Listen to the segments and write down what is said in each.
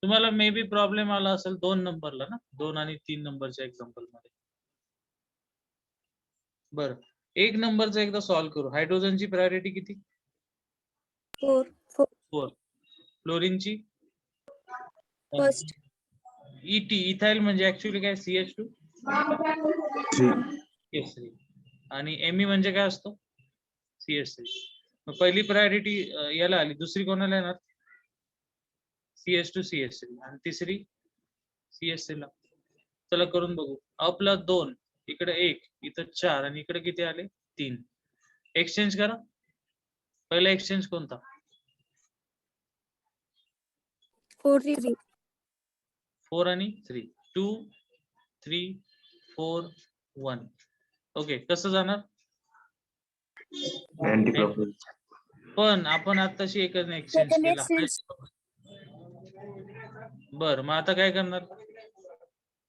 तुम्हाला may be problem आला असेल 2 नंबरला ना, 2 आणि 3 नंबरच्या एक्झाम्पल मध्ये. बरं, 1 नंबरचा एकदा सॉल्व्ह करू. हायड्रोजनची प्रायोरिटी किती? 4 4. फ्लोरीनची? फर्स्ट. ET इथाइल म्हणजे ऍक्च्युअली काय? CH2 CH3. आणि Me म्हणजे काय असतो? CH3. मग पहिली प्रायोरिटी याला आली, दुसरी कोणाला येणार? CH2 CH3 आणि तिसरी CH3 ला. चला करून बघू. अपला 2, इकडे 1, इथं 4 आणि इकडे किती आले? 3. एक्सचेंज करा. पहिला एक्सचेंज कोणता? 4 3 4 आणि 3. 2 3 4 1. ओके, कसं जाणार? पण आपण आताशी एकच एक्सचेंज Second केला. exchange. बर, मग आता काय करणार?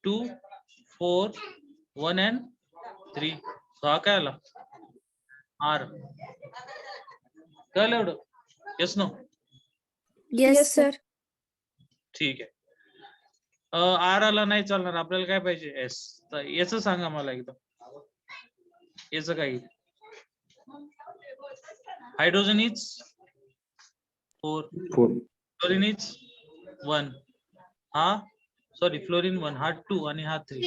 2 4 1 and 3. हा काय आला? R. कळलं एवढं? Yes no? Yes sir. ठीक आहे. R आला नाही चालणार, आपल्याला काय पाहिजे? S. तर याचं सांगा मला एकदा. याचं काय? Hydrogen is 4. Fluorine is 1. हा सॉरी, फ्लोरीन 1, हा 2 आणि हा 3.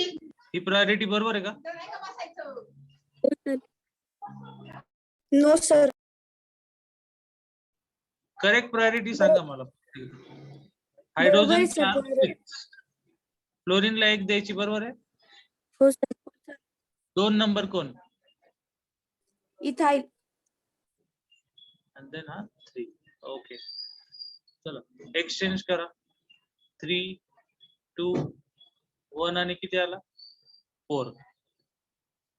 ही प्रायोरिटी बरोबर आहे का? No sir. करेक्ट प्रायोरिटी सांगा मला. हायड्रोजन फ्लोरीनला 1 द्यायची, बरोबर आहे? हो सर. 2 नंबर कोण? इथाइल. and then 3. ओके, चला एक्सचेंज करा. 3 2 1 आणि किती आला? 4.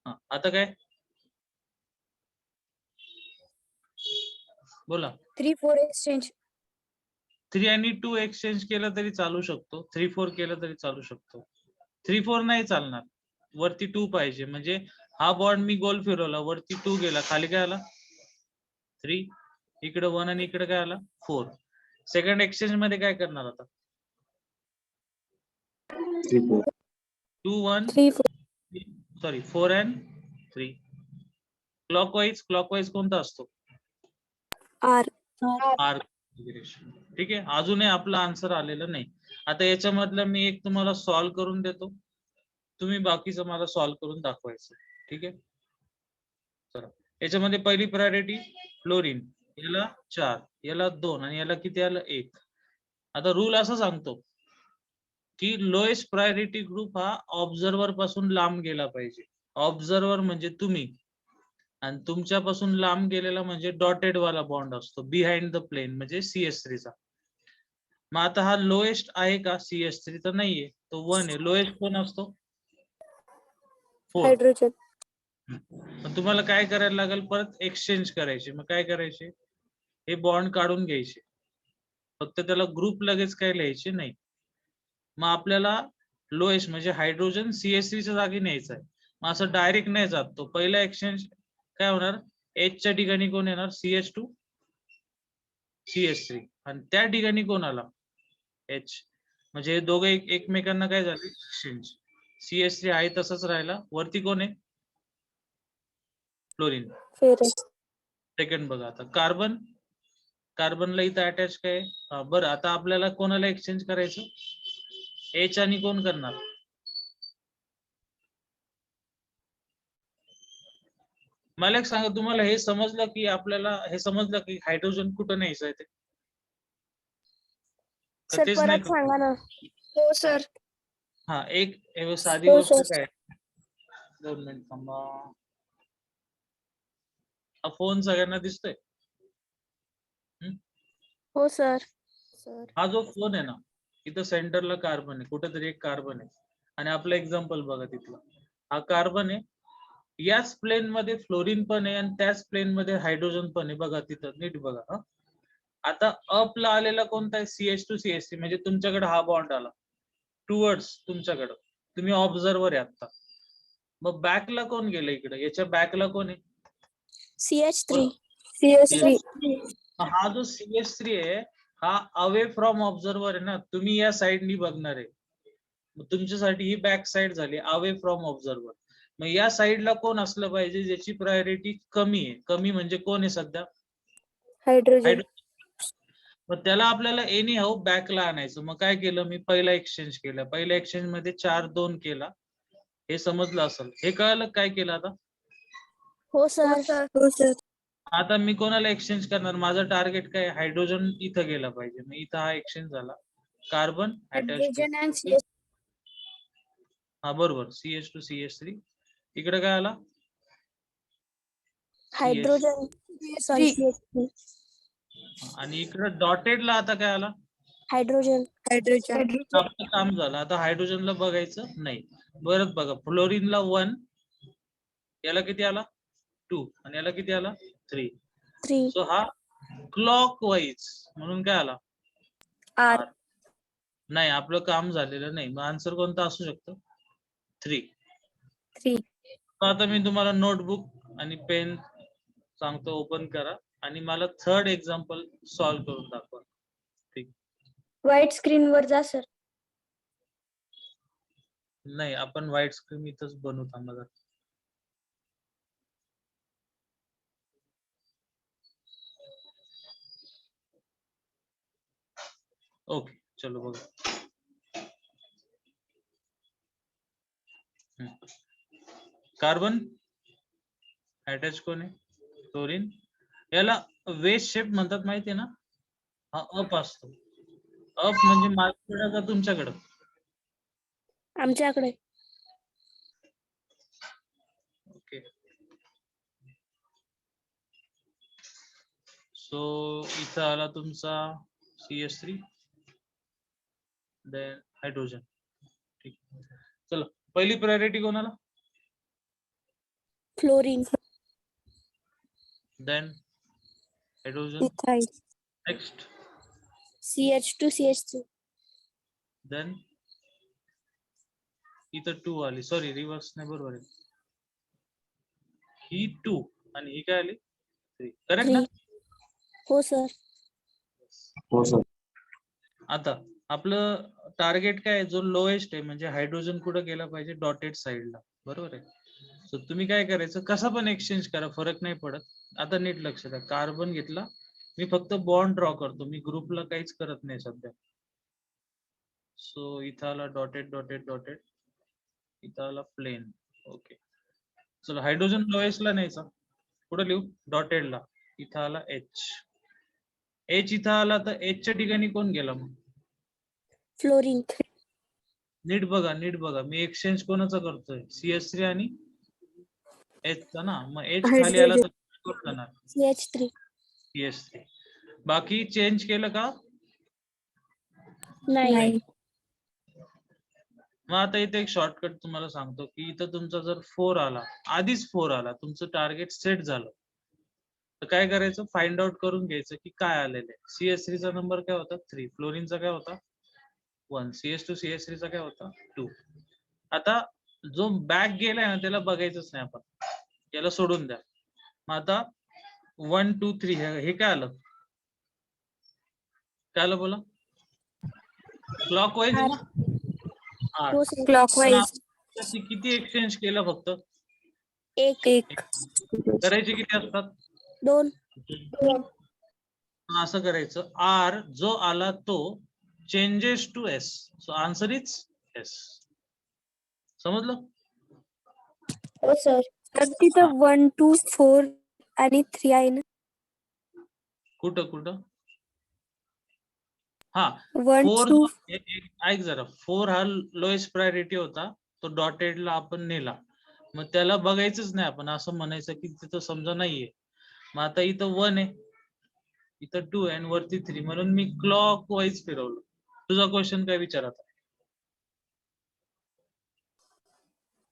आता काय? बोला. 3 4 exchange. 3 आणि 2 एक्सचेंज केलं तरी चालू शकतो. 3 4 केलं तरी चालू शकतो. 3 4 नाही चालणार, वरती 2 पाहिजे. म्हणजे हा बॉन्ड मी गोल फिरवला, वरती 2 गेला, खाली काय आला? 3. इकडे 1 आणि इकडे काय आला? 4. सेकंड एक्सचेंज मध्ये काय करणार आता? 2 1 3 4. Sorry 4 and 3. क्लॉकवाईज कोणता असतो? R. R. ठीक आहे, अजूनही आपला आन्सर आलेला नाही. आता याच्यामधलं मी एक तुम्हाला सॉल्व्ह करून देतो, तुम्ही बाकीचं मला सॉल्व्ह करून दाखवायचं. ठीक आहे, चला. याच्यामध्ये पहिली प्रायोरिटी फ्लोरीन, याला 4, याला 2 आणि याला किती आलं? 1. आता रूल असं सांगतो की लोएस्ट प्रायोरिटी ग्रुप हा ऑब्झर्वर पासून लांब गेला पाहिजे. ऑब्झर्वर म्हणजे तुम्ही, आणि तुमच्यापासून लांब गेलेला म्हणजे डॉटेड वाला बॉन्ड असतो बिहाइंड द प्लेन, म्हणजे CH3 चा. मग आता हा लोएस्ट आहे का? CH3 तर नाहीये, तो 1 आहे. लोएस्ट कोण असतो? 4. हायड्रोजन. मग तुम्हाला काय करायला लागेल? परत एक्सचेंज करायचे. मग काय करायचे? हे बॉन्ड काढून घ्यायचे, फक्त त्याला ग्रुप लगेच काय लिहायचे नाही. मग आपल्याला लोएस्ट म्हणजे हायड्रोजन CH3 च्या जागी न्यायचा आहे. मग असं डायरेक्ट नाही जात तो. पहिला एक्सचेंज काय होणार? H च्या ठिकाणी कोण येणार? CH2 CH3. आणि त्या ठिकाणी कोण आला? H. म्हणजे हे दोघे एकमेकांना काय झाले? एक्सचेंज. CH3 आहे तसंच राहिला, वरती कोण आहे? फ्लोरीन. सेकंड बघा आता, कार्बनला इथं अटॅच काय? बरं, आता आपल्याला कोणाला एक्सचेंज करायचं? H आणि कोण करणार? मला एक सांगा, तुम्हाला हे समजलं की आपल्याला हे समजलं की हायड्रोजन कुठं न्यायचं आहे ते? सर तेच नाही परत सांगा ना. हो सर. हा, एक साधी हो, गोष्ट सर. काय, 2 मिनिट थांबा. हा फोन सगळ्यांना दिसतोय? हो सर. हा जो फोन आहे ना, इथं सेंटरला कार्बन आहे, कुठेतरी एक कार्बन आहे, आणि आपलं एक्झाम्पल बघा तिथलं. हा कार्बन आहे, याच प्लेन मध्ये फ्लोरीन पण आहे आणि त्याच प्लेन मध्ये हायड्रोजन पण आहे. बघा तिथं, नीट बघा. हा, आता अपला आलेला कोणता आहे? CH2 CH3. म्हणजे तुमच्याकडे हा बॉन्ड आला टुवर्ड्स तुमच्याकडं, तुम्ही ऑब्झर्वर आहे आता. मग बॅकला कोण गेलं? इकडे याच्या बॅकला कोण आहे? CH3. हा जो CH3 आहे, हा अवे फ्रॉम ऑब्झर्वर आहे ना, तुम्ही या साइडनी बघणार आहे. मग तुमच्यासाठी ही बॅक साइड झाली अवे फ्रॉम ऑब्झर्वर. मग या साइडला कोण असलं पाहिजे ज्याची प्रायोरिटी कमी आहे. कमी म्हणजे कोण आहे सध्या? हायड्रोजन. मग त्याला आपल्याला एनी हाऊ बॅकला आणायचं. मग काय केलं मी? पहिला एक्सचेंज केला. पहिल्या एक्सचेंज मध्ये 4-2 केला. हे समजलं असेल. हे कळलं काय केलं आता? हो सर. हो सर. आता मी कोणाला एक्सचेंज करणार? माझं टार्गेट काय? हायड्रोजन इथं गेला पाहिजे. मग इथं हा एक्सचेंज झाला. Carbon hydrogen and attach. हा बरोबर, CH2 CH3. इकडे काय आला? हायड्रोजन. आणि इकडे डॉटेडला आता काय आला? हायड्रोजन. हायड्रोजन. आपलं काम झालं. आता हायड्रोजनला बघायचं नाही. परत बघा, फ्लोरीनला 1, याला किती आला? 2, आणि याला किती आला? 3. 3. सो हा क्लॉक वाईज म्हणून काय आला? R. नाही, आपलं काम झालेलं नाही. मग आन्सर कोणता असू शकतो? 3. 3. आता मी तुम्हाला नोटबुक आणि पेन सांगतो, ओपन करा आणि मला थर्ड एक्झाम्पल सॉल्व्ह करून दाखवा. ठीक. व्हाईट स्क्रीन वर जा सर. नाही, आपण व्हाईट स्क्रीन इथंच बनवू. थांबा जरा. ओके, चलो बघा. कार्बन अटॅच कोण आहे? क्लोरीन. याला वेज शेप म्हणतात माहिती आहे ना? हा अप असतो. अप म्हणजे माझ्याकडे का तुमच्याकडे? आमच्याकडे. ओके. सो इथं आला तुमचा CH3, देन हायड्रोजन. ठीक. चलो, पहिली प्रायोरिटी कोणाला? Fluorine. Then hydrogen. Ethyl. Next. CH2 CH3. Then इथं 2 आली. सॉरी, रिव्हर्स नाही, बरोबर आहे. ही 2 आणि ही काय आली? 3. करेक्ट ना? हो सर. हो सर. आता आपलं टार्गेट काय आहे? जो लोएस्ट आहे म्हणजे हायड्रोजन कुठे गेला पाहिजे? डॉटेड साइडला. बरोबर आहे. सो तुम्ही काय करायचं? कसा पण एक्सचेंज करा, फरक नाही पडत. आता नीट लक्ष द्या. कार्बन घेतला, मी फक्त बॉन्ड ड्रॉ करतो. मी ग्रुपला काहीच करत नाही सध्या. सो इथं आला डॉटेड डॉटेड डॉटेड, इथं आला प्लेन. ओके. चला, हायड्रोजन लोएस्टला न्यायचा. कुठं लिहू? डॉटेडला. इथं आला H. इथं आला तर Hच्या ठिकाणी कोण गेला मग? फ्लोरीन. नीट बघा, नीट बघा. मी एक्सचेंज कोणाचा करतोय? CH3 आणि H चा ना. मग H खाली आला तर कोण जाणार? CH3. CH3. बाकी चेंज केलं का? नाही. मग आता इथे एक शॉर्टकट तुम्हाला सांगतो की इथं तुमचा जर 4 आला, आधीच 4 आला, तुमचं टार्गेट सेट झालं, तर काय करायचं? फाइंड आउट करून घ्यायचं की काय आलेलं आहे. CH3 चा नंबर काय होता? 3. फ्लोरीनचा काय होता? 1. CH2 CH3 चा काय होता? 2. आता जो बॅक गेलाय ना त्याला बघायचंच नाही आपण, याला सोडून द्या. मग आता 1 2 3 हे काय आलं? काय आलं बोला? क्लॉकवाईज आहे ना? हो सर. क्लॉकवाईज. किती एक्सचेंज केलं? फक्त एक. करायचे किती असतात? 2. असं करायचं. R जो आला तो changes to S. So answer is S. समजलं? हो सर. तर तिथं 1 2 4 आणि 3 आहे ना? कुठं कुठं? हा, 1 4 2. ऐक जरा. 4 हा लोएस्ट प्रायोरिटी होता, तो डॉटेडला आपण नेला. मग त्याला बघायचंच नाही आपण, असं म्हणायचं की तिथं समजा नाहीये. मग आता इथं 1 आहे, इथं 2 आहे आणि वरती 3, म्हणून मी क्लॉक वाईज फिरवलं. तुझा क्वेश्चन काय विचारायचा?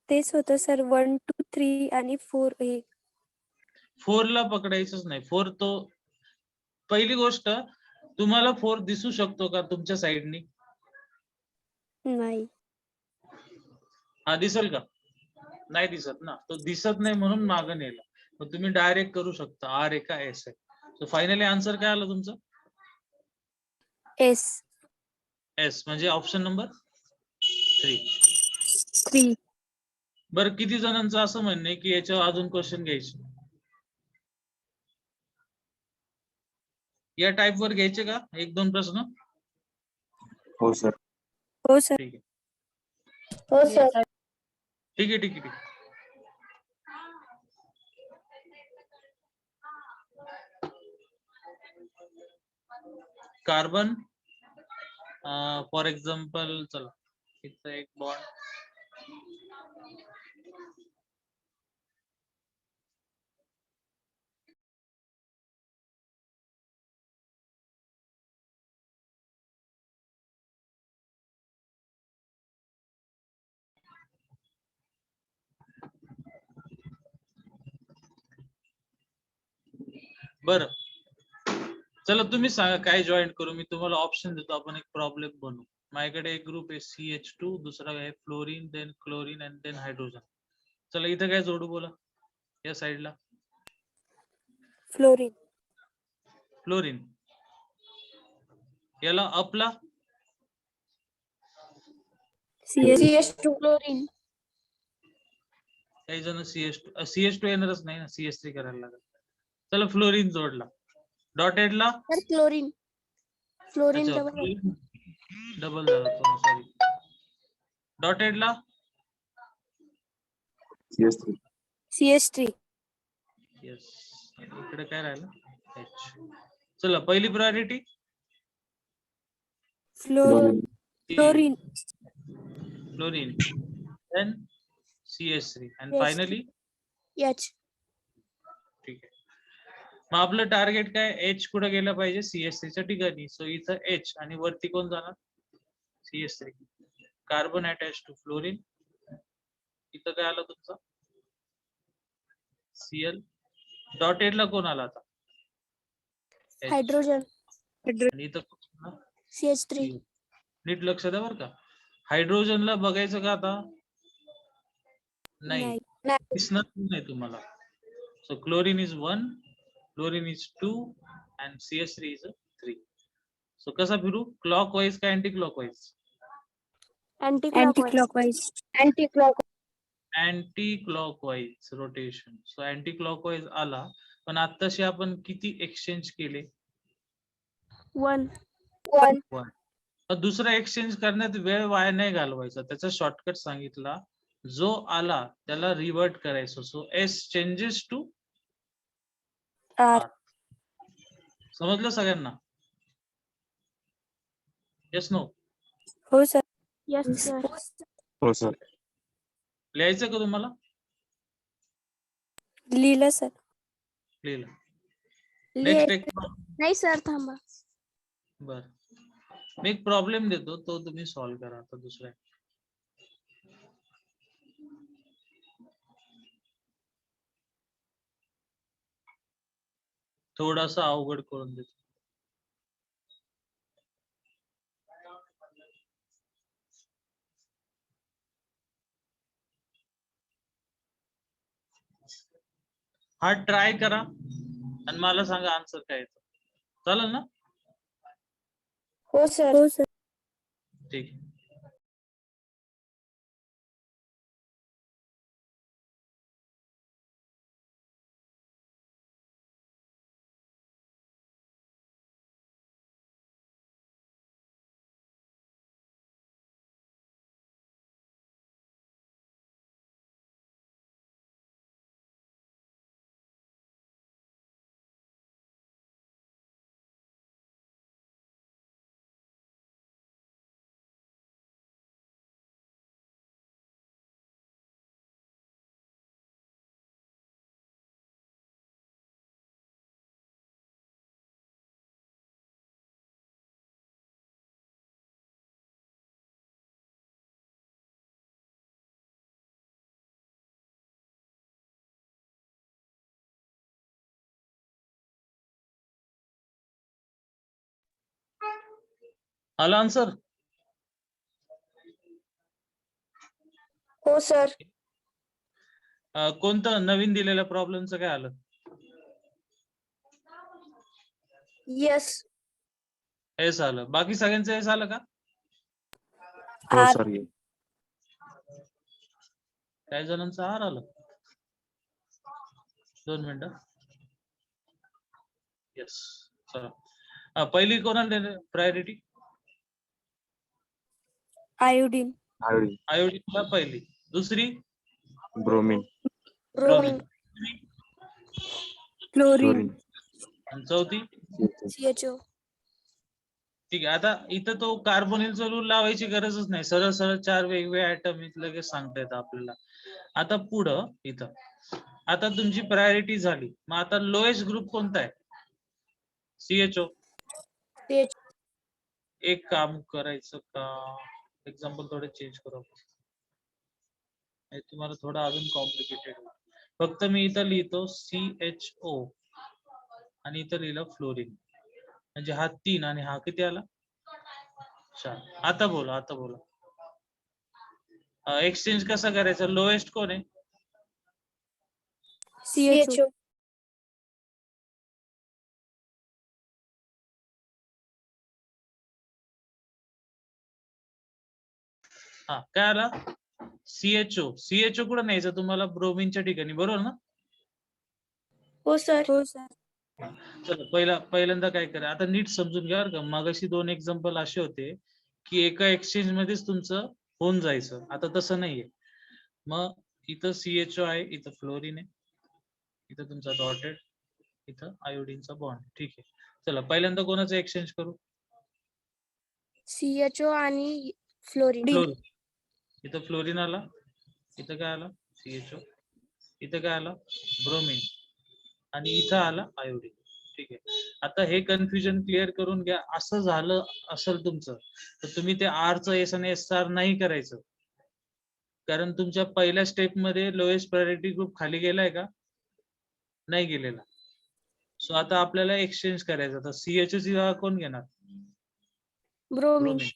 तेच होतं सर. 1 2 3 आणि 4 हे. 4 ला पकडायचंच नाही. 4 तो पहिली गोष्ट, तुम्हाला 4 दिसू शकतो का तुमच्या साईडनी? नाही. हा, दिसेल का? नाही दिसत ना. तो दिसत नाही म्हणून मागं नेला. मग तुम्ही डायरेक्ट करू शकता R आहे का S आहे. सो फायनली आन्सर काय आलं तुमचं? एस एस म्हणजे ऑप्शन नंबर 3. 3. बरं किती जणांचं असं म्हणणं आहे की याच्यावर अजून क्वेश्चन घ्यायचे? या टाइप वर घ्यायचे का 1-2 प्रश्न? हो सर. हो सर. ठीक आहे हो सर. ठीक आहे ठीक आहे ठीक आहे. कार्बन फॉर एक्झाम्पल चला इथं एक बॉन्ड बरं चला तुम्ही सांगा काय जॉईन करू. मी तुम्हाला ऑप्शन देतो, आपण एक प्रॉब्लेम बनवू. माझ्याकडे एक ग्रुप आहे CH2, दुसरा आहे fluorine, then chlorine and then hydrogen. चला इथं काय जोडू बोला या साईडला. फ्लोरीन. फ्लोरीन. याला अपला CH2 क्लोरीन. काही जण CH2 येणारच नाही ना, CH3 करायला लागेल. चला फ्लोरीन जोडला. डॉटेडला सर क्लोरीन. फ्लोरीन अच्छा डबल झाला तो, सॉरी. डॉटेडला CS3. CH3. येस. इकडे काय राहिलं H. चला पहिली priority fluorine. Fluorine. Fluorine, then CH3 and Yes. Finally H. ठीक आहे. मग आपलं टार्गेट काय, H कुठे गेलं पाहिजे CH3 च्या ठिकाणी. सो इथं H आणि वरती कोण जाणार CH3. Carbon attach to fluorine. इथं काय आलं तुमचं Cl. डॉटेडला कोण आला आता H. हायड्रोजन. आणि इथं कोण आलं? CH3. नीट लक्ष द्या बरं का. हायड्रोजनला बघायचं का आता नाही, दिसणार नाही तुम्हाला. So chlorine is 1, fluorine is 2 and CH3 is 3. So कसा फिरू, क्लॉकवाईज का anti clockwise? Anti clockwise. Anti clock. Anti clockwise rotation. So anti clockwise आला, पण आत्ताशी आपण किती एक्सचेंज केले? 1. दुसरा एक्सचेंज करण्यात वेळ वाया नाही घालवायचा. त्याचा शॉर्टकट सांगितला, जो आला त्याला रिव्हर्ट करायचं. So S changes to R. समजलं सगळ्यांना? Yes no? हो सर. Yes sir. हो सर. लिहायचं का तुम्हाला? लिहिलं सर. लिहिलं. नेक्स्ट एक नाही सर थांबा. बर, मी एक प्रॉब्लेम देतो, तो तुम्ही सॉल्व्ह करा. आता दुसरा थोडासा अवघड करून देतो. हा ट्राय करा आणि मला सांगा आन्सर काय येतो. चालेल ना? हो सर. हो सर. ठीक आहे. आला आन्सर? हो सर. कोणतं नवीन दिलेल्या प्रॉब्लेमचं काय आलं? यस. एस आलं. बाकी सगळ्यांचं एस आलं का? हो आर सर ये. काही जणांचं आर आलं. 2 मिनिटं. येस. चला पहिली कोणाला प्रायोरिटी? Iodine iodine. आयोडीनला पहिली. दुसरी ब्रोमीन. ब्रोमीन. Chlorine chlorine. आणि चौथी CHO ठीक आहे. आता इथं तो कार्बोनिलचा रूल लावायची गरजच नाही. सरळ सरळ 4 वेगवेगळे ऍटम इथं लगेच सांगता येतं आपल्याला. आता पुढं इथं आता तुमची प्रायोरिटी झाली. मग आता लोएस्ट ग्रुप कोणता आहे? CHO. CHO एक काम करायचं का, एक्झाम्पल थोडं चेंज करू आपण. हे तुम्हाला थोडं अजून कॉम्प्लिकेटेड. फक्त मी इथं लिहितो CHO आणि इथं लिहिलं फ्लोरीन. म्हणजे हा 3 आणि हा किती आला? 4. आता बोला, आता बोला. एक्सचेंज कसा करायचा? लोएस्ट कोण आहे? CHO हा काय आला? CHO. CHO कुठं न्यायचं तुम्हाला? ब्रोमीनच्या ठिकाणी, बरोबर ना? हो सर चला पहिल्यांदा काय करा, आता नीट समजून घ्या बरं का. मगाशी 2 एक्झाम्पल असे होते की एका एक्सचेंज मध्येच तुमचं होऊन जायचं. आता तसं नाहीये. मग इथं CHO आहे, इथं फ्लोरीन आहे, इथं तुमचा डॉटेड, इथं आयोडीनचा बॉन्ड. ठीक आहे. चला पहिल्यांदा कोणाचं एक्सचेंज करू? CHO आणि फ्लोरीन फ्लोरीन. इथं फ्लोरीन आला, इथं काय आला? CHO, इथं काय आला? ब्रोमीन, आणि इथं आला आयोडीन. ठीक आहे. आता हे कन्फ्युजन क्लिअर करून घ्या. असं झालं असेल तुमचं तर तुम्ही ते आरचं एस आणि एस आर नाही करायचं, कारण तुमच्या पहिल्या स्टेप मध्ये लोएस्ट प्रायोरिटी ग्रुप खाली गेलाय का? नाही गेलेला. सो आता आपल्याला एक्सचेंज करायचं. तर CHO ची जागा कोण घेणार? Bromine bromine.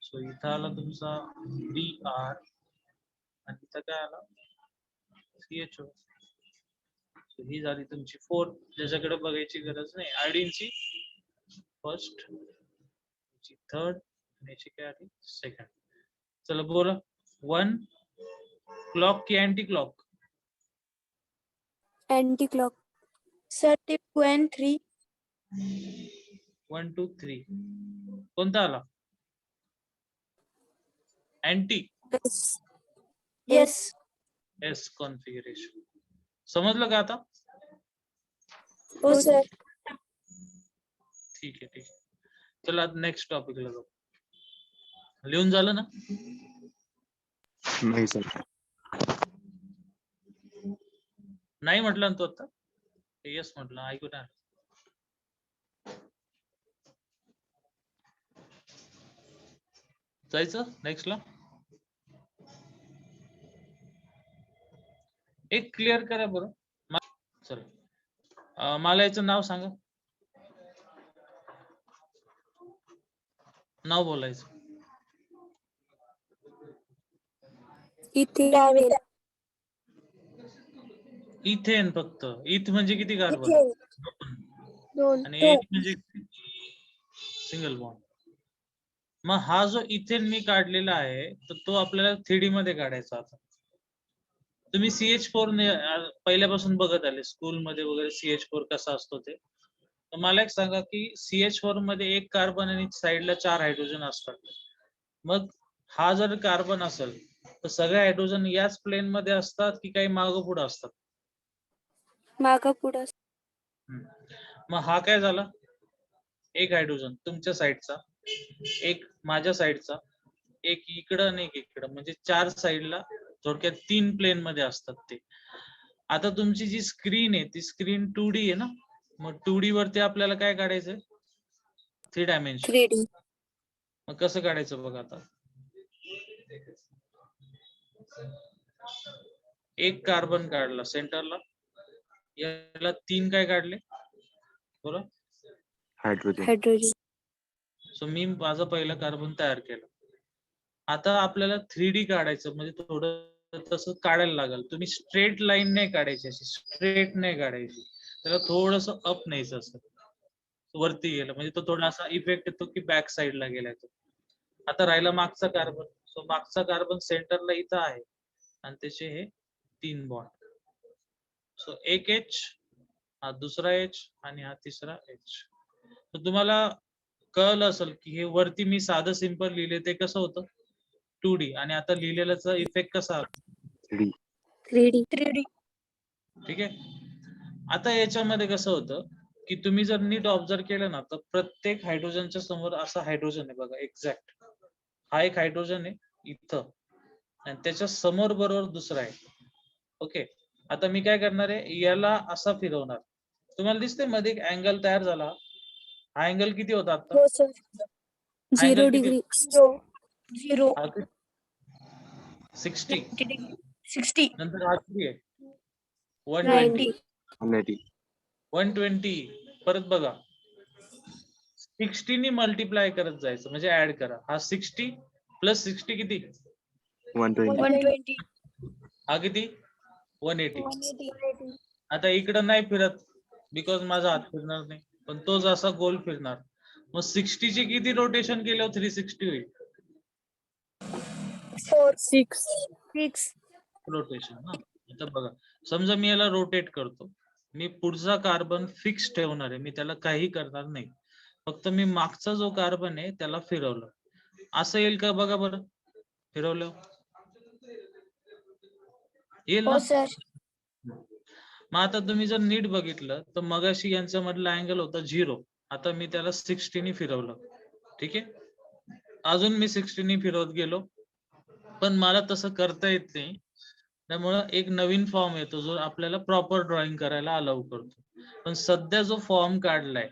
सो इथं आला तुमचा BR आणि इथं काय आला? CHO. So ही झाली तुमची 4. ज्याच्याकडे बघायची गरज नाही. आयोडीनची फर्स्ट, थर्ड आणि याची काय आली? सेकंड. चला बोला. 1 क्लॉक की anti clock? Anti clock sir ते 2 and 3 1 2 3 कोणता आला? अँटी. Yes S configuration. समजलं का आता? हो सर ठीक आहे, ठीक आहे. चला नेक्स्ट टॉपिकला जाऊ. लिहून झालं ना? नाही सर. नाही म्हटलं ना तू आता? येस म्हटलं, ऐकू ना. जायचं नेक्स्टला. एक क्लिअर करा बरं. चला मला याचं नाव सांगा. नाव बोलायचं. Ethane ethane. फक्त इथ म्हणजे किती कार्बन? इथेन 2 आणि एक म्हणजे सिंगल बॉन्ड. मग हा जो इथेन मी काढलेला आहे तर तो आपल्याला 3D मध्ये काढायचा. आता तुम्ही CH4 पहिल्यापासून बघत आले स्कूलमध्ये वगैरे, CH4 कसा असतो ते. तर मला एक सांगा की CH4 मध्ये एक कार्बन आणि साईडला 4 हायड्रोजन असतात. मग हा जर कार्बन असेल तर सगळे हायड्रोजन याच प्लेन मध्ये असतात की काही मागं पुढे असतात? मागं पुढं मग हा काय झाला? एक हायड्रोजन तुमच्या साईडचा, एक माझ्या साईडचा, एक इकडं आणि एक इकडं, म्हणजे 4 साईडला थोडक्यात 3 प्लेन मध्ये असतात ते. आता तुमची जी स्क्रीन आहे ती स्क्रीन 2D आहे ना. मग 2D वरती आपल्याला काय काढायचंय? 3 डायमेन्शन. 3D मग कसं काढायचं बघा आता. एक कार्बन काढला सेंटरला, याला 3 काय काढले? बोला. हायड्रोजन सो मी माझा पहिला कार्बन तयार केला. आता आपल्याला 3D काढायचं म्हणजे थोडं तसं काढायला लागेल. तुम्ही स्ट्रेट लाईन नाही काढायची, अशी स्ट्रेट नाही काढायची, त्याला थोडस अप न्यायचं असं. वरती गेला म्हणजे तो थोडासा इफेक्ट येतो की बॅक साईडला गेलाय तो. आता राहिला मागचा कार्बन. सो मागचा कार्बन सेंटरला इथं आहे आणि त्याचे हे 3 बॉन्ड. सो एक H, हा दुसरा H आणि हा तिसरा H. तर तुम्हाला कळलं असेल की हे वरती मी साधं सिंपल लिहिले ते कसं होतं 2D आणि आता लिहिलेल्याचा इफेक्ट कसा आला. 3D. 3D. ठीक आहे. आता याच्यामध्ये कसं होतं की तुम्ही जर नीट ऑब्झर्व केलं ना तर प्रत्येक हायड्रोजनच्या समोर असा हायड्रोजन आहे बघा एक्झॅक्ट. हा एक हायड्रोजन आहे इथं आणि त्याच्या समोर बरोबर दुसरा आहे. ओके. आता मी काय करणार आहे याला असा फिरवणार. तुम्हाला दिसते मध्ये एक अँगल तयार झाला. हा अँगल किती होता आता? हो सर. हा अँगल 0 किती? degree. 0. हा किती? 60. 90 degree. 60. नंतर हा किती आहे? 120. 90. 180. 120. परत बघा 60 ने मल्टिप्लाय करत जायचं म्हणजे ऍड करा. हा 60 प्लस 60 किती? 120. 120. हा किती? 180. 180. आता इकडं नाही फिरत बिकॉज माझा हात फिरणार नाही पण तो जसा गोल फिरणार. मग 60 चे किती रोटेशन केल्यावर 360 होईल? 4. 6. रोटेशन. हा आता बघा समजा मी याला रोटेट करतो. मी पुढचा कार्बन फिक्स ठेवणार आहे. मी त्याला काही करणार नाही. फक्त मी मागचा जो कार्बन आहे त्याला फिरवलं. असं येईल का बघा बरं फिरवलं येईल ना. हो सर. मग आता तुम्ही जर नीट बघितलं तर मगाशी यांच्या मधला अँगल होता 0. आता मी त्याला 60 ने फिरवलं. ठीक आहे. अजून मी 60 ने फिरवत गेलो पण मला तसं करता येत नाही. त्यामुळं एक नवीन फॉर्म येतो जो आपल्याला प्रॉपर ड्रॉइंग करायला अलाउ करतो. पण सध्या जो फॉर्म काढलाय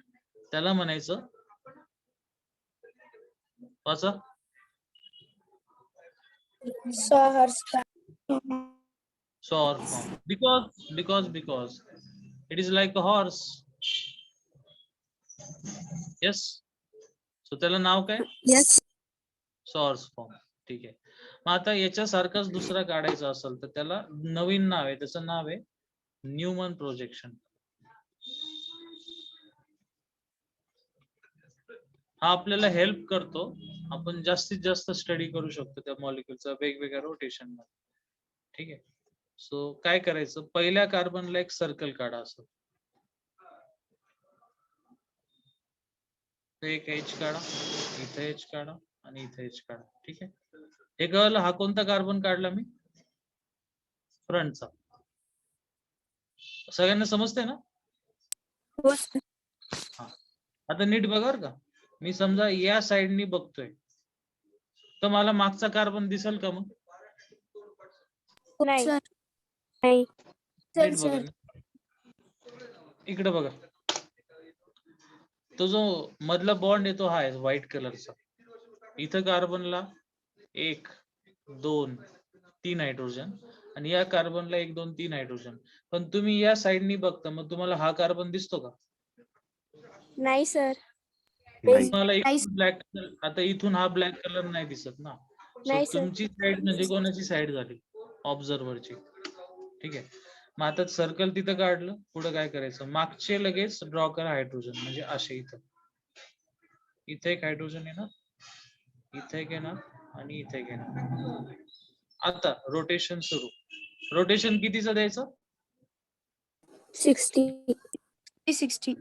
त्याला म्हणायचं वाचा Sahar. Sawhorse form because it is like a horse. yes. So त्याला नाव काय? Yes. Sawhorse form. ठीक आहे. मग आता याच्यासारखाच दुसरा काढायचा असेल तर त्याला नवीन नाव आहे. त्याचं नाव आहे न्यूमन प्रोजेक्शन. हा आपल्याला हेल्प करतो. आपण जास्तीत जास्त स्टडी करू शकतो त्या मॉलिक्युलचा वेगवेगळ्या रोटेशन मध्ये. ठीक आहे. सो काय करायचं पहिल्या कार्बनला एक सर्कल काढा असं. एक H काढा, इथे H काढा आणि इथे H काढा. ठीक आहे. हे कळलं हा कोणता कार्बन काढला मी? फ्रंटचा. सगळ्यांना समजते ना? हो सर. हा. आता नीट बघा बरं का. मी समजा या साइडनी बघतोय तर मला मागचा कार्बन दिसेल का मग? नाही. नाही. नीट बघा. इकडे बघा. तो जो मधला बॉन्ड आहे तो हा आहे व्हाईट कलरचा. इथं कार्बनला 1 2 3 हायड्रोजन आणि या कार्बनला 1 2 3 हायड्रोजन. पण तुम्ही या साइडनी बघता मग तुम्हाला हा कार्बन दिसतो का? नाही सर. नाही. तुम्हाला इथून ब्लॅक आता इथून हा ब्लॅक कलर नाही दिसत ना. सो नाही सर. तुमची साइड म्हणजे कोणाची साइड झाली? ऑब्झर्वरची. ठीक आहे. मग आता सर्कल तिथं काढलं पुढे काय करायचं मागचे लगेच ड्रॉ करा हायड्रोजन म्हणजे असे इथं. इथे एक हायड्रोजन येणार, इथे एक येणार आणि इथे एक येणार. आता रोटेशन सुरू. रोटेशन कितीचं द्यायचं? 60. 60.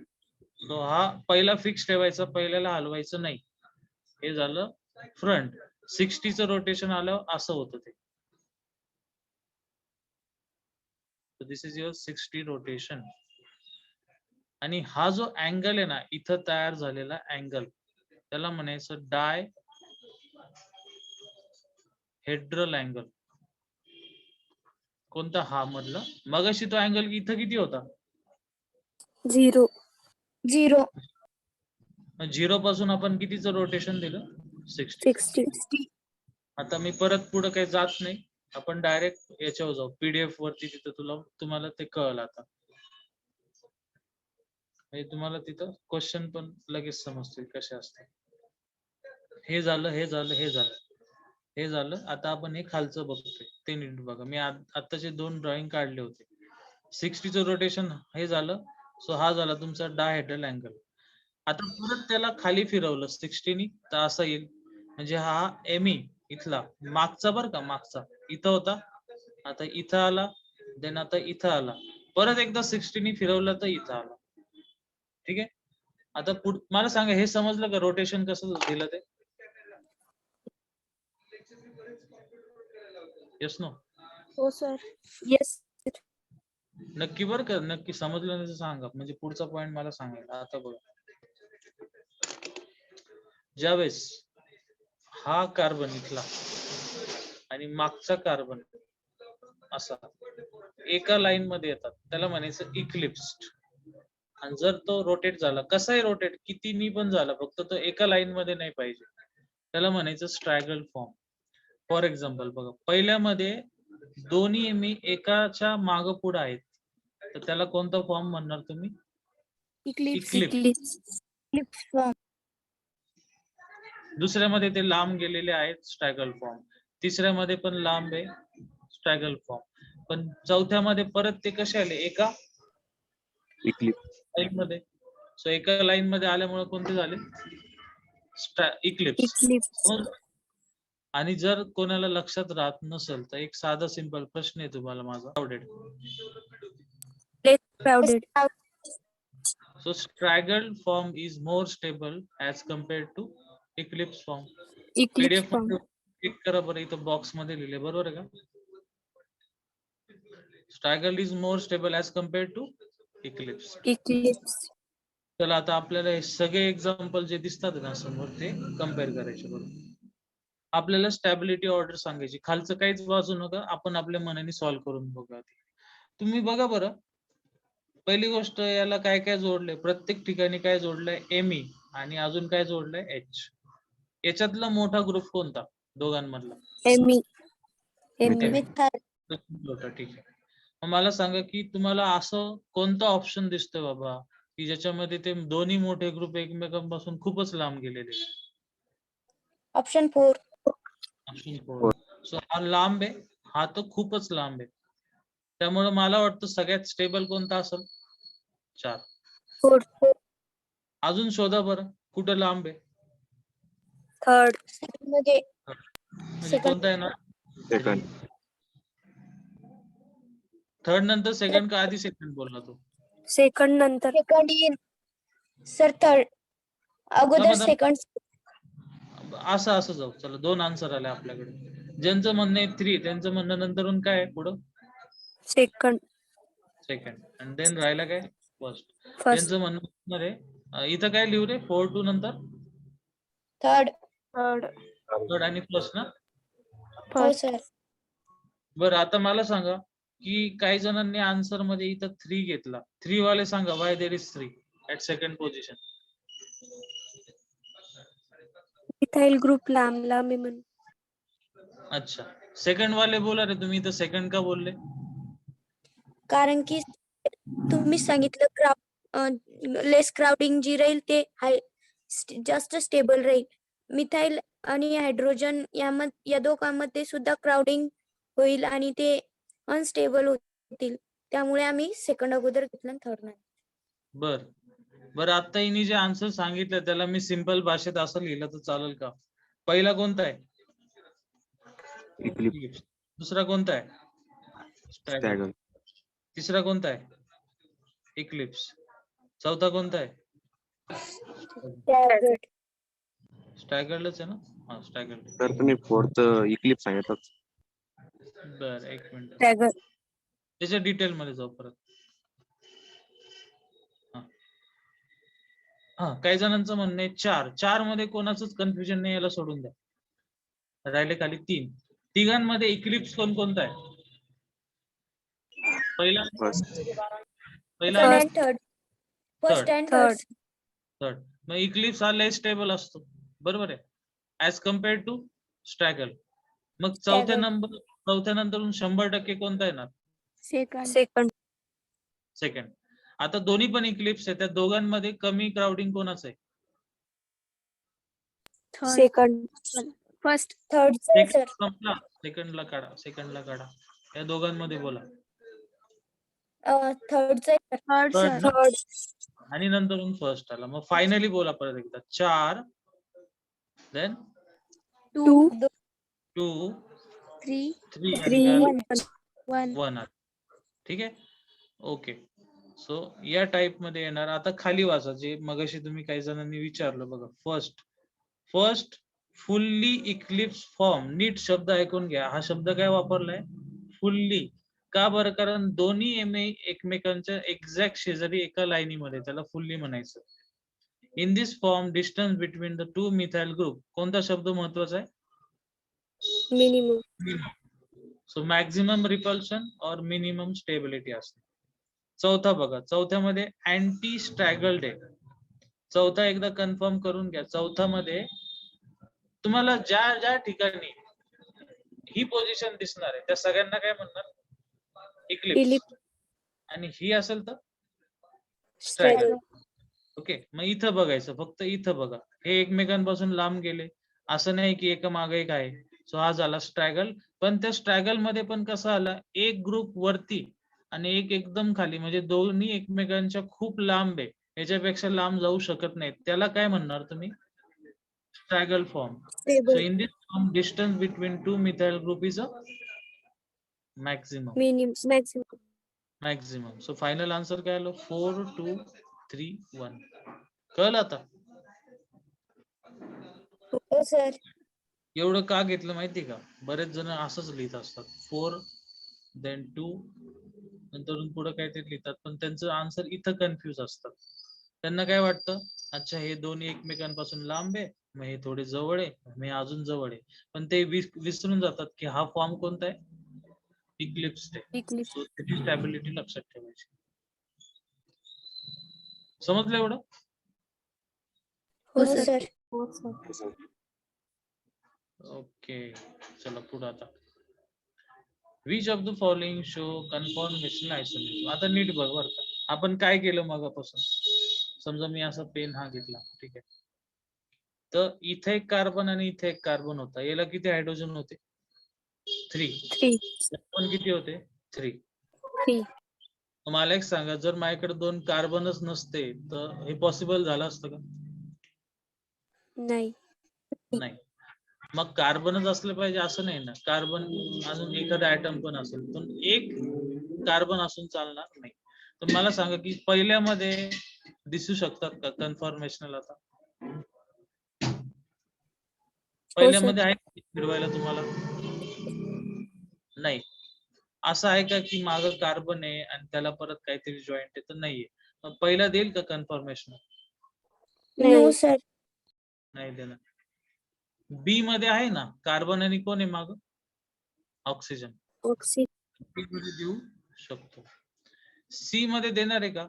सो हा पहिला फिक्स ठेवायचा, पहिल्याला हलवायचं नाही. हे झालं फ्रंट. 60चं रोटेशन आलं असं होतं ते. दिस इज युअर 60 रोटेशन. आणि हा जो अँगल आहे ना इथं तयार झालेला अँगल त्याला म्हणायचं डाय हेड्रल अँगल. कोणता? हा मधला. मगाशी तो अँगल इथं किती होता? 0. 0. 0 पासून आपण कितीचं रोटेशन दिलं? 60. 60. आता मी परत पुढे काही जात नाही. आपण डायरेक्ट याच्यावर जाऊ पीडीएफ वरती. तिथं तुम्हाला ते कळलं आता. म्हणजे तुम्हाला तिथं क्वेश्चन पण लगेच समजतील कसे असते. हे झालं हे झालं हे झालं हे झालं. आता आपण हे खालचं बघतोय ते नीट बघा. मी आताचे 2 ड्रॉइंग काढले होते. 60चं रोटेशन हे झालं. सो हा झाला तुमचा डायहेड्रल अँगल. आता परत त्याला खाली फिरवलं 60 तर असं येईल. म्हणजे हा एमी इथला मागचा बरं का, मागचा इथं होता, आता इथं आला, देन आता इथं आला, परत एकदा 60 फिरवलं तर इथं आला. ठीक आहे. आता मला सांगा हे समजलं का रोटेशन कसं दिलं ते? Yes no? हो सर. येस. नक्की बरं का, नक्की समजलं नाही तर सांगा, म्हणजे पुढचा पॉइंट मला सांगायला. आता बघा, ज्यावेळेस हा कार्बन इथला आणि मागचा कार्बन असा एका लाईन मध्ये येतात, त्याला म्हणायचं इक्लिप्स्ड. आणि जर तो रोटेट झाला, कसाही रोटेट कितीनी पण झाला, फक्त तो एका लाईन मध्ये नाही पाहिजे, त्याला म्हणायचं स्ट्रॅगल फॉर्म. फॉर एक्झाम्पल बघा, पहिल्यामध्ये दोन्ही एमी एकाच्या माग पुढे आहेत, तर त्याला कोणता फॉर्म म्हणणार तुम्ही? इक्लिप्स. फॉर्म. दुसऱ्यामध्ये ते लांब गेलेले आहेत, स्ट्रॅगल फॉर्म. तिसऱ्यामध्ये पण लांब आहे, स्ट्रॅगल फॉर्म. पण चौथ्यामध्ये परत ते कसे आले? एका इक्लिप्स. लाईन मध्ये. सो एका लाईन मध्ये आल्यामुळे कोणते झाले? इक्लिप्स. आणि जर कोणाला लक्षात राहत नसेल तर एक साधा सिंपल प्रश्न आहे तुम्हाला माझा. Crowded. So straggled form is more stable as compared to eclipse form. Eclipse PDF form. मध्ये क्लिक करा बरं, इथं बॉक्स मध्ये लिहिले, बरोबर आहे का? Straggled is more stable as compared to eclipse. Eclipse. चला आता आपल्याला हे सगळे एक्झाम्पल जे दिसतात ना समोर ते कम्पेअर करायचे. बरोबर, आपल्याला स्टॅबिलिटी ऑर्डर सांगायची, खालचं काहीच वाचू नका, आपण आपल्या मनाने सॉल्व्ह करून बघा. तुम्ही बघा बरं, पहिली गोष्ट याला काय काय जोडलंय, प्रत्येक ठिकाणी काय जोडलंय? एमई. आणि अजून काय जोडलंय? एच. याच्यातला मोठा ग्रुप कोणता दोघांमधला? Emi. Methyl. ठीक आहे. मग मला सांगा की तुम्हाला असं कोणता ऑप्शन दिसतोय बाबा की ज्याच्यामध्ये ते दोन्ही मोठे ग्रुप एकमेकांपासून खूपच लांब गेलेले? Option 4. ऑप्शन 4. सो हा लांब आहे, हा तर खूपच लांब आहे. त्यामुळे मला वाटतं सगळ्यात स्टेबल कोणता असेल? 4. 4. अजून शोधा बरं, कुठं लांब आहे? Third. म्हणजे म्हणजे कोणता आहे ना? सेकंड. थर्ड नंतर सेकंड का आधी सेकंड बोलला तू? सेकंड नंतर. सेकंड येईल सर. थर्ड अगोदर सेकंड. असं असं जाऊ. चला, 2 आन्सर आले आपल्याकडे. ज्यांचं म्हणणं आहे 3 त्यांचं म्हणणं नंतरून काय आहे पुढं? सेकंड. आणि देन राहिला काय? फर्स्ट. फर्स्ट. त्यांचं म्हणणं असणार आहे, इथं काय लिहू रे? 4 2 नंतर थर्ड. थर्ड आणि फर्स्ट ना? हो सर. बरं, आता मला सांगा की काही जणांनी आन्सर मध्ये इथं 3 घेतला. 3 वाले सांगा why there is 3 at second position. Methyl group लांब आहे म्हणून. अच्छा, सेकंड वाले बोला रे तुम्ही, इथं सेकंड का बोलले? कारण की तुम्ही सांगितलं लेस क्राउडिंग जी राहील ते जास्त स्टेबल राहील. मिथाइल आणि हायड्रोजन या दोघांमध्ये सुद्धा क्राउडिंग होईल आणि ते अनस्टेबल होतील. त्यामुळे आम्ही सेकंड अगोदर घेतलं, थर्ड नाही. बरं, आता हिने जे आन्सर सांगितलं त्याला मी सिंपल भाषेत असं लिहिलं तर चालेल का? पहिला कोणता आहे? इक्लिप्स. दुसरा कोणता आहे? स्ट्रॅगल. तिसरा कोणता आहे? इक्लिप्स. चौथा कोणता आहे? स्टॅगर्डच आहे ना? हा, स्टॅगर्ड. तर तुम्ही फोर्थ इक्लिप्स सांगितलं. बरं, एक मिनिट, स्टॅगर्ड. त्याच्या डिटेल मध्ये जाऊ परत. हा, काही जणांचं म्हणणं आहे 4 मध्ये कोणाचंच कन्फ्युजन नाही, याला सोडून द्या. राहिले खाली 3. तिघांमध्ये इक्लिप्स कोणता आहे? पहिला थर्ड. मग इक्लिप्स हा लेस स्टेबल असतो, बरोबर आहे, ऍज कम्पेअर्ड टू स्ट्रॅगल. मग चौथ्या नंतर 100% कोणता येणार? सेकंड. आता दोन्ही पण इक्लिप्स आहे, त्या दोघांमध्ये कमी क्राउडिंग कोणाचं आहे? सेकंड. फर्स्ट. थर्ड. सेकंडला काढा. या दोघांमध्ये बोला. थर्ड. आणि नंतर फर्स्ट आला. मग फायनली बोला परत एकदा. 4 देन 2 2 3 3 आणि काय आलं? 1 1 आलं. ठीक आहे. ओके. सो या टाइप मध्ये येणार. आता खाली वाचा जे मगाशी तुम्ही काही जणांनी विचारलं बघा. First fully eclipse form. नीट शब्द ऐकून घ्या. हा शब्द काय वापरलाय? फुल्ली. का बरं? कारण दोन्ही एकमेकांच्या एक्झॅक्ट शेजारी एका लाईनीमध्ये, त्याला फुल्ली म्हणायचं. In this form distance between the two methyl group. कोणता शब्द महत्वाचा आहे? मिनिमम. सो मॅक्झिमम रिपल्शन और मिनिमम स्टेबिलिटी असते. चौथा बघा. चौथ्यामध्ये अँटी स्ट्रॅगल्ड आहे. चौथा एकदा कन्फर्म करून घ्या. चौथ्यामध्ये तुम्हाला ज्या ज्या ठिकाणी ही पोझिशन दिसणार आहे त्या सगळ्यांना काय म्हणणार? इक्लिप्स. आणि ही असेल तर स्ट्रॅगल. ओके. मग इथं बघायचं, फक्त इथं बघा. हे एकमेकांपासून लांब गेले, असं नाही की एका मागे एक आहे. सो हा झाला स्ट्रॅगल. पण त्या स्ट्रॅगल मध्ये पण कसं आला? एक ग्रुप वरती आणि एक एकदम खाली, म्हणजे दोन्ही एकमेकांच्या खूप लांब आहे, याच्यापेक्षा लांब जाऊ शकत नाहीत. त्याला काय म्हणणार तुम्ही? स्ट्रॅगल form. So in this form, distance between two methyl group is a maximum. Maximum. So final answer काय आलं? 4 2 3 1. कळलं आता? हो सर. एवढं का घेतलं माहिती का? बरेच जण असंच लिहित असतात. 4 then 2 नंतर पुढे काहीतरी लिहितात, पण त्यांचं आन्सर इथं कन्फ्युज असतात. त्यांना काय वाटतं? अच्छा, हे दोन्ही एकमेकांपासून लांब आहे, मग हे थोडे जवळ आहे, मी अजून जवळ आहे. पण ते विसरून जातात की हा फॉर्म कोणता आहे? इक्लिप्स आहे. So त्याची स्टॅबिलिटी लक्षात ठेवायची. समजलं एवढं? हो सर. ओके. चला पुढे आता. Which of the following show conformation isolation. आता नीट बघ बरं का. आपण काय केलं मगापासून? समजा मी असा पेन हा घेतला, ठीक आहे. तर इथे एक कार्बन आणि इथे एक कार्बन होता. याला किती हायड्रोजन होते? 3. पण किती होते? 3. मला एक सांगा, जर माझ्याकडे 2 कार्बनच नसते तर हे पॉसिबल झालं असतं का? नाही. मग कार्बनच असलं पाहिजे असं नाही ना. कार्बन अजून एखादा ऍटम पण असेल, पण एक कार्बन असून चालणार नाही. तर मला सांगा की पहिल्यामध्ये दिसू शकतात का कन्फॉर्मेशनल? आता पहिल्यामध्ये आहे फिरवायला तुम्हाला? नाही. असं आहे का की मागं कार्बन आहे आणि त्याला परत काहीतरी जॉईंट आहे? तर नाहीये. मग पहिला देईल का कन्फॉर्मेशन? No sir. नाही देणार. बी मध्ये आहे ना कार्बन आणि कोण आहे माग? ऑक्सिजन. बी मध्ये देऊ शकतो. सी मध्ये देणार आहे का?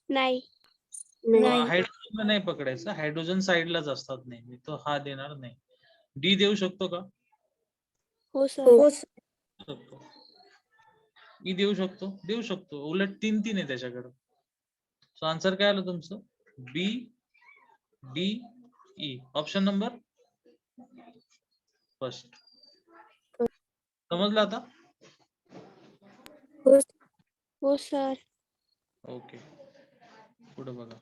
नाही. हायड्रोजन नाही पकडायचं. हायड्रोजन साइडलाच असतात नेहमी. तो हा देणार नाही. डी देऊ शकतो का? हो सर. शकतो. ई देऊ शकतो? देऊ शकतो. उलट 3 आहे त्याच्याकडे. सो आन्सर काय आलं तुमचं? B D E. Option number first. समजलं आता? हो सर. ओके. पुढे बघा.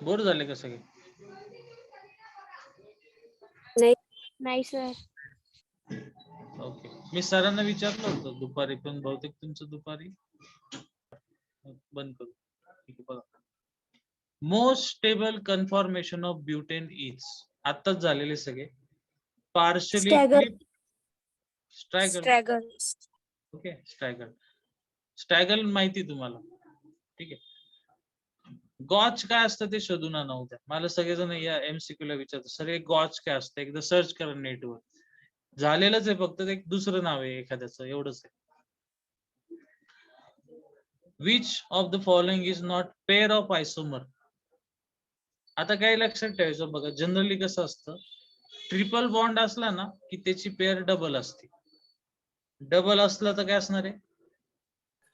बोर झाले का सगळे? नाही सर. ओके. मी सरांना विचारलं होतं दुपारी, पण बहुतेक तुमचं दुपारी बंद करू. ठीक आहे बघा. Most stable conformation of butane is. आताच झालेले सगळे. पार्शली स्ट्रॅगल. ओके. स्ट्रॅगल माहिती तुम्हाला? ठीक आहे. गॉच काय असतं ते शोधून आणा उद्या. मला सगळेजण या MCQ ला विचारतात, सर हे गॉच काय असतं? एकदा सर्च करा नेटवर. झालेलंच आहे, फक्त एक दुसरं नाव आहे एखाद्याचं, एवढंच आहे. Which of the following is not pair of isomer. आता काय लक्षात ठेवायचं बघा, जनरली कसं असतं, ट्रिपल बॉन्ड असला ना की त्याची पेअर डबल असते. डबल असलं तर काय असणार आहे?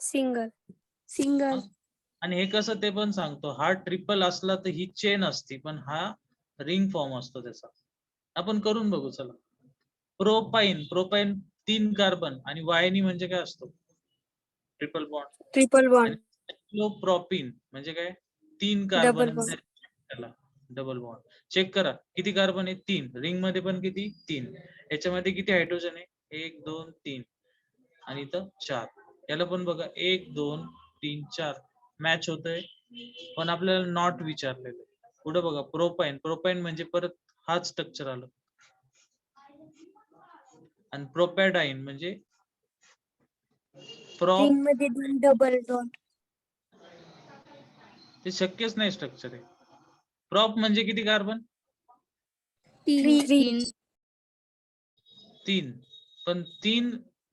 सिंगल. आणि हे कसं ते पण सांगतो. हा ट्रिपल असला तर ही चेन असते, पण हा रिंग फॉर्म असतो त्याचा. आपण करून बघू चला. प्रोपाइन 3 कार्बन आणि वायनी म्हणजे काय असतो? Triple bond. सायक्लोप्रोपिन म्हणजे काय? 3 कार्बन Double bond. त्याला डबल बॉन्ड. चेक करा किती कार्बन आहे? 3. रिंग मध्ये पण किती? 3. याच्यामध्ये किती हायड्रोजन आहे? 1 2 3 आणि इथं 4. याला पण बघा 1 2 3 4 मॅच होतंय, पण आपल्याला नॉट विचारलेलं. पुढे बघा प्रोपाइन. प्रोपाइन म्हणजे परत हाच स्ट्रक्चर आलं. आणि प्रोपॅडाइन म्हणजे प्रोप Ring मध्ये 2 double bond. ते शक्यच नाही स्ट्रक्चर आहे. प्रॉप म्हणजे किती कार्बन? 3. 3. पण 3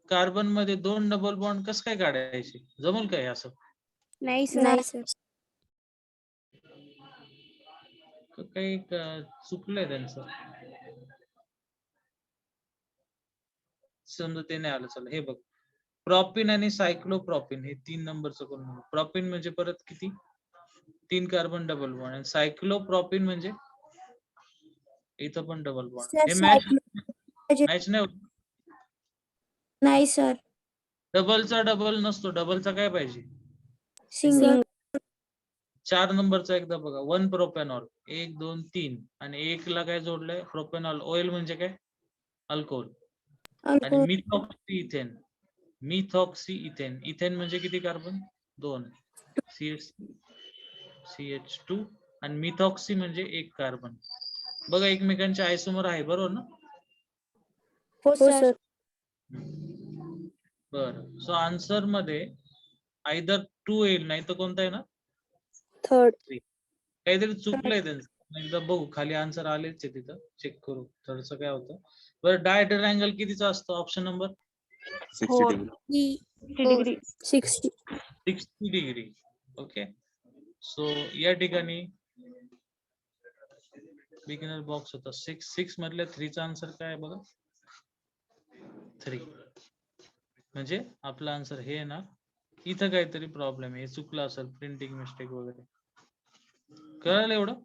कार्बन मध्ये 2 डबल बॉन्ड कसं काय काढायचे? जमल काय असं? नाही सर. काही चुकलंय त्यांचं. समजा ते नाही आलं. चला हे बघ. प्रॉपिन आणि सायक्लोप्रॉपिन हे 3 नंबरचं करून. प्रॉपिन म्हणजे परत किती? 3 कार्बन डबल बॉन्ड. आणि सायक्लोप्रॉपिन म्हणजे इथं पण डबल बॉन्ड. Sir, हे मॅच cyclo- मॅच नाही होत. नाही सर. डबलचा डबल नसतो. डबलचा काय पाहिजे? सिंगल. 4 नंबरचा एकदा बघा. 1 प्रोपॅनॉल 1 2 3 आणि 1 ला काय जोडलंय? प्रोपॅनॉल. ऑइल म्हणजे काय? अल्कोहोल. आणि methoxy ethane. Methoxy ethane. Ethane म्हणजे किती कार्बन? 2. CH2 आणि मिथॉक्सी म्हणजे 1 कार्बन. बघा एकमेकांच्या आयसोमर आहे बरोबर ना? हो सर. बरं. सो आन्सर मध्ये आयदर 2 येईल नाही तर कोणता आहे ना? थर्ड. काहीतरी चुकलंय त्यांचं. एकदा बघू खाली आन्सर आलेच आहे तिथं. चेक करू थोडस काय होतं. बरं डायहेड्रल अँगल कितीचा असतो? Option number 60 degree. 60. 60 degree. Okay. So या ठिकाणी बिगिनर बॉक्स होता 6 मधल्या 3 चा आन्सर काय आहे बघा? 3. म्हणजे आपला आन्सर हे आहे ना. इथं काहीतरी प्रॉब्लेम आहे. हे चुकलं असेल. प्रिंटिंग मिस्टेक वगैरे. कळलं एवढं?